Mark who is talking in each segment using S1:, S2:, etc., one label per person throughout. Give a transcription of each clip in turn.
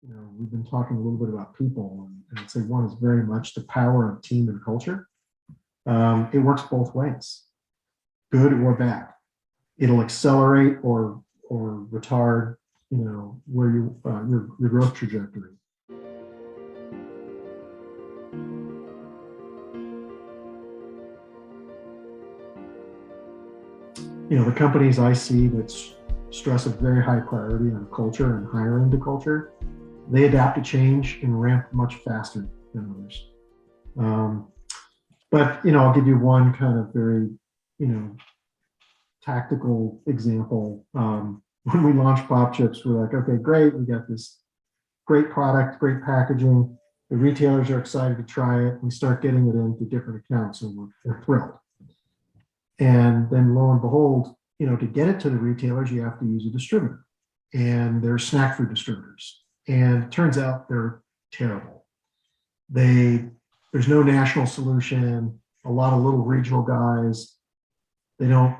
S1: We've been talking a little bit about people, and I'd say one is very much the power of team and culture. It works both ways, good or bad. It'll accelerate or retard, where your growth trajectory. The companies I see that stress a very high priority on culture and hiring to culture, they adapt to change and ramp much faster than others. But I'll give you one kind of very, tactical example. When we launched Pop Chips, we're like, okay, great, we got this great product, great packaging. The retailers are excited to try it. We start getting it into different accounts, and we're thrilled. And then lo and behold, to get it to the retailers, you have to use a distributor. And they're snack food distributors. And it turns out they're terrible. There's no national solution, a lot of little regional guys. They don't,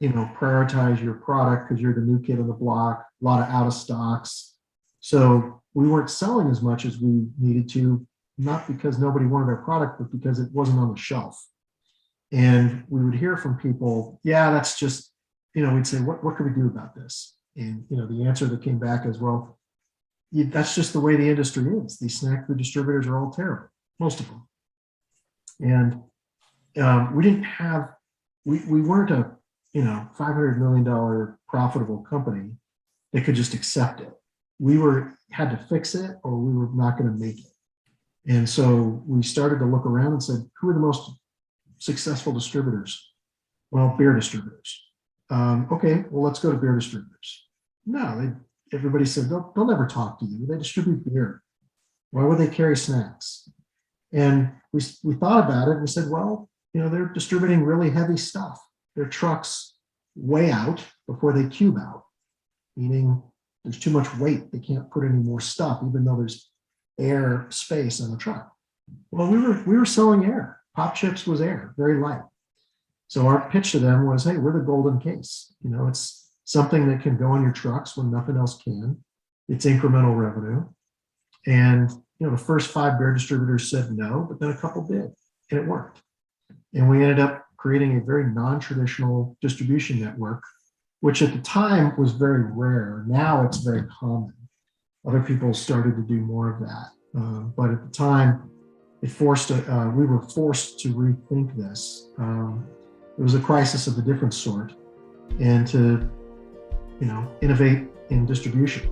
S1: prioritize your product because you're the new kid on the block, a lot of out of stocks. So we weren't selling as much as we needed to, not because nobody wanted our product, but because it wasn't on the shelf. And we would hear from people, yeah, that's just, we'd say, what can we do about this? And, the answer that came back is, well, that's just the way the industry is. These snack food distributors are all terrible, most of them. And we weren't a, $500 million profitable company that could just accept it. We had to fix it, or we were not going to make it. And so we started to look around and said, who are the most successful distributors? Well, beer distributors. Okay, well, let's go to beer distributors. No, everybody said, they'll never talk to you. They distribute beer. Why would they carry snacks? And we thought about it and we said, well, they're distributing really heavy stuff. Their trucks weigh out before they cube out, meaning there's too much weight. They can't put any more stuff, even though there's air space on the truck. Well, we were selling air. Pop Chips was air, very light. So our pitch to them was, hey, we're the golden case. It's something that can go on your trucks when nothing else can. It's incremental revenue. And, the first 5 beer distributors said no, but then a couple did, and it worked. And we ended up creating a very non-traditional distribution network, which at the time was very rare. Now it's very common. Other people started to do more of that. But at the time, we were forced to rethink this. It was a crisis of a different sort, and to, innovate in distribution.